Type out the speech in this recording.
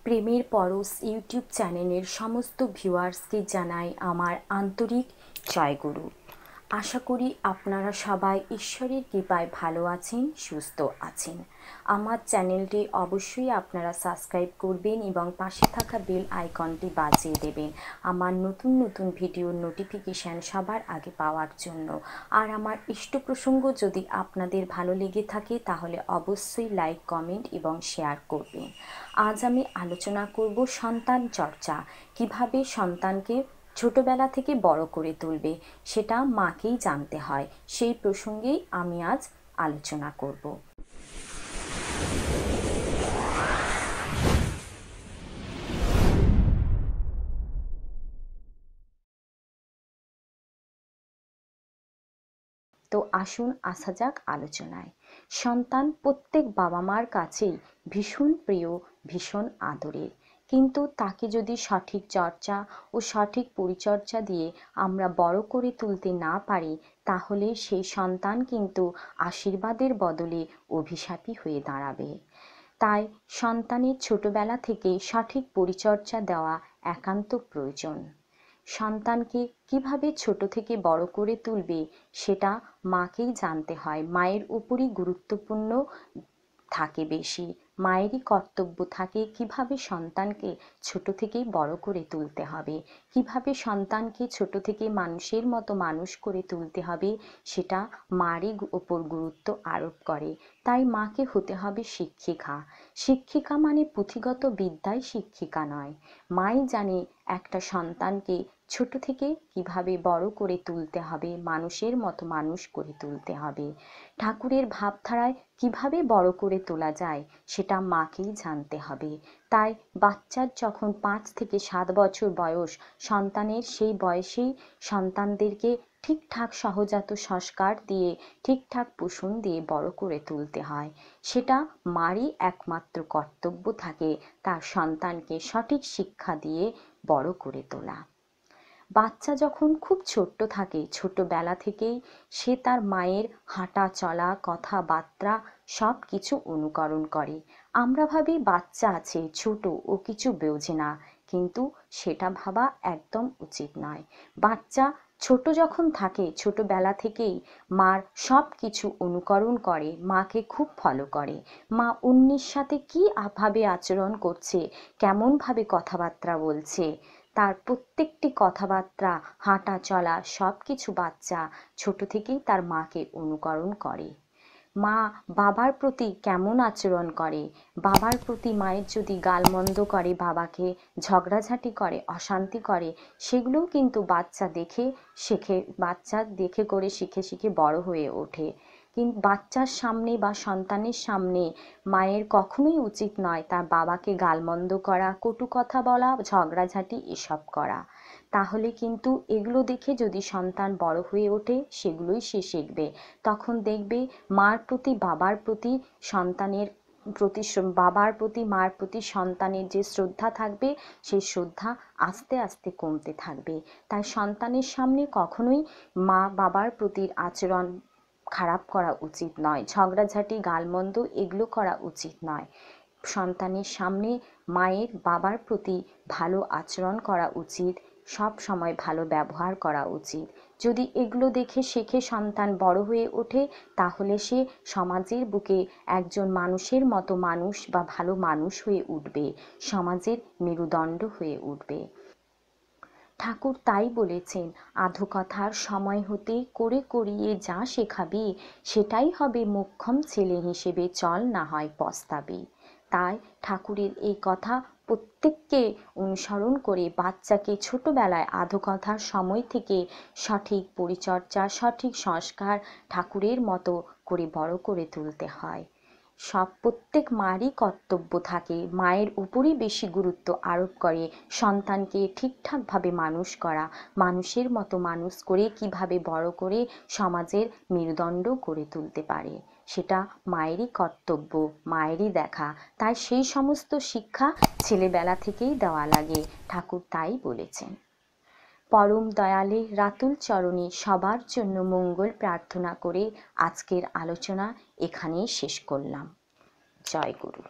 প্রেমের পরশ ইউটিউব চ্যানেলের সমস্ত ভিউয়ার্সকে জানাই আমার আন্তরিক জয়গুরু। আশা করি আপনারা সবাই ঈশ্বরের কৃপায় ভালো আছেন, সুস্থ আছেন। আমার চ্যানেলটি অবশ্যই আপনারা সাবস্ক্রাইব করবেন এবং পাশে থাকা বেল আইকনটি বাজিয়ে দেবেন আমার নতুন নতুন ভিডিওর নোটিফিকেশান সবার আগে পাওয়ার জন্য। আর আমার ইষ্ট প্রসঙ্গ যদি আপনাদের ভালো লেগে থাকে তাহলে অবশ্যই লাইক, কমেন্ট এবং শেয়ার করবেন। আজ আমি আলোচনা করব সন্তান চর্চা, কিভাবে সন্তানকে ছোটবেলা থেকে বড় করে তুলবে সেটা মাকেই জানতে হয়। সেই প্রসঙ্গেই আমি আজ আলোচনা করব। তো আসুন আসা যাক আলোচনায়। সন্তান প্রত্যেক বাবা মার কাছেই ভীষণ প্রিয়, ভীষণ আদরের। কিন্তু তাকে যদি সঠিক চর্চা ও সঠিক পরিচর্যা দিয়ে আমরা বড় করে তুলতে না পারি তাহলে সেই সন্তান কিন্তু আশীর্বাদের বদলে অভিশাপী হয়ে দাঁড়াবে। তাই সন্তানের ছোটবেলা থেকে সঠিক পরিচর্যা দেওয়া একান্ত প্রয়োজন। সন্তানকে কিভাবে ছোট থেকে বড় করে তুলবে সেটা মাকেই জানতে হয়। মায়ের উপরই গুরুত্বপূর্ণ থাকে বেশি। মায়েরই কর্তব্য থাকে কিভাবে সন্তানকে ছোট থেকেই বড় করে তুলতে হবে, কিভাবে সন্তানকে ছোট থেকে মানুষের মতো মানুষ করে তুলতে হবে সেটা মারই ওপর গুরুত্ব আরোপ করে। তাই মাকে হতে হবে শিক্ষিকা। শিক্ষিকা মানে পুঁথিগত বিদ্যায় শিক্ষিকা নয়। মাই জানে একটা সন্তানকে ছোট থেকে কিভাবে বড় করে তুলতে হবে, মানুষের মতো মানুষ করে তুলতে হবে। ঠাকুরের ভাবধারায় কিভাবে বড় করে তোলা যায় সেটা মাকেই জানতে হবে। তাই বাচ্চার যখন 5 থেকে 7 বছর বয়স, সন্তানের সেই বয়সেই সন্তানদেরকে ঠিকঠাক সহজাত সংস্কার দিয়ে ঠিকঠাক পোষণ দিয়ে বড় করে তুলতে হয়। সেটা মারই একমাত্র কর্তব্য থাকে তার সন্তানকে সঠিক শিক্ষা দিয়ে বড় করে তোলা। বাচ্চা যখন খুব ছোট্ট থাকে, ছোটবেলা থেকেই সে তার মায়ের হাঁটা চলা, কথাবার্তা সব কিছু অনুকরণ করে। আমরা ভাবি বাচ্চা আছে, ছোট, ও কিছু বোঝে না, কিন্তু সেটা ভাবা একদম উচিত নয়। বাচ্চা ছোট যখন থাকে, ছোটবেলা থেকেই মার সব কিছু অনুকরণ করে, মাকে খুব ফলো করে। মা অন্যের সাথে কী ভাবে আচরণ করছে, কেমনভাবে কথাবার্তা বলছে, তার প্রত্যেকটি কথাবার্তা, হাঁটা চলা সব কিছু বাচ্চা ছোট থেকেই তার মাকে অনুকরণ করে। মা বাবার প্রতি কেমন আচরণ করে, বাবার প্রতি মায়ের যদি গালমন্দ করে, বাবাকে ঝগড়াঝাটি করে, অশান্তি করে, সেগুলোও কিন্তু বাচ্চা দেখে শেখে, বাচ্চা দেখে করে শিখে শিখে বড় হয়ে ওঠে। কিন্তু বাচ্চার সামনে বা সন্তানের সামনে মায়ের কখনোই উচিত নয় তার বাবাকে গালমন্দ করা, কটু কথা বলা, ঝগড়াঝাটি এসব করা। তাহলে কিন্তু এগুলো দেখে যদি সন্তান বড় হয়ে ওঠে সেগুলোই সে শিখবে। তখন দেখবে মার প্রতি বাবার প্রতি সন্তানের প্রতি, বাবার প্রতি মার প্রতি সন্তানের যে শ্রদ্ধা থাকবে সেই শ্রদ্ধা আস্তে আস্তে কমতে থাকবে। তাই সন্তানের সামনে কখনোই মা বাবার প্রতি আচরণ খারাপ করা উচিত নয়, ঝগড়াঝাটি, গালমন্দ এগুলো করা উচিত নয়। সন্তানের সামনে মায়ের বাবার প্রতি ভালো আচরণ করা উচিত, সব সময় ভালো ব্যবহার করা উচিত। যদি এগুলো দেখে শেখে সন্তান বড় হয়ে ওঠে তাহলে সে সমাজের বুকে একজন মানুষের মতো মানুষ বা ভালো মানুষ হয়ে উঠবে, সমাজের মেরুদণ্ড হয়ে উঠবে। ঠাকুর তাই বলেছেন, আধোকথার সময় হতে করে করিয়ে যা শেখাবি সেটাই হবে মোক্ষম ছেলে হিসেবে চল, না হয় পস্তাবি। তাই ঠাকুরের এই কথা প্রত্যেককে অনুসরণ করে বাচ্চাকে ছোটবেলায় আধোকথার সময় থেকে সঠিক পরিচর্যা, সঠিক সংস্কার ঠাকুরের মতো করে বড় করে তুলতে হয়। প্রত্যেক মারই কর্তব্য থাকে, মায়ের উপরই বেশি গুরুত্ব আরোপ করে সন্তানকে ঠিকঠাকভাবে মানুষ করা, মানুষের মতো মানুষ করে কিভাবে বড় করে সমাজের মেরুদণ্ড করে তুলতে পারে সেটা মায়েরই কর্তব্য, মায়েরই দেখা। তাই সেই সমস্ত শিক্ষা ছেলেবেলা থেকেই দেওয়া লাগে, ঠাকুর তাই বলেছেন। পরম দয়ালে রাতুল চরণে সবার জন্য মঙ্গল প্রার্থনা করে আজকের আলোচনা এখানেই শেষ করলাম। জয় গুরু।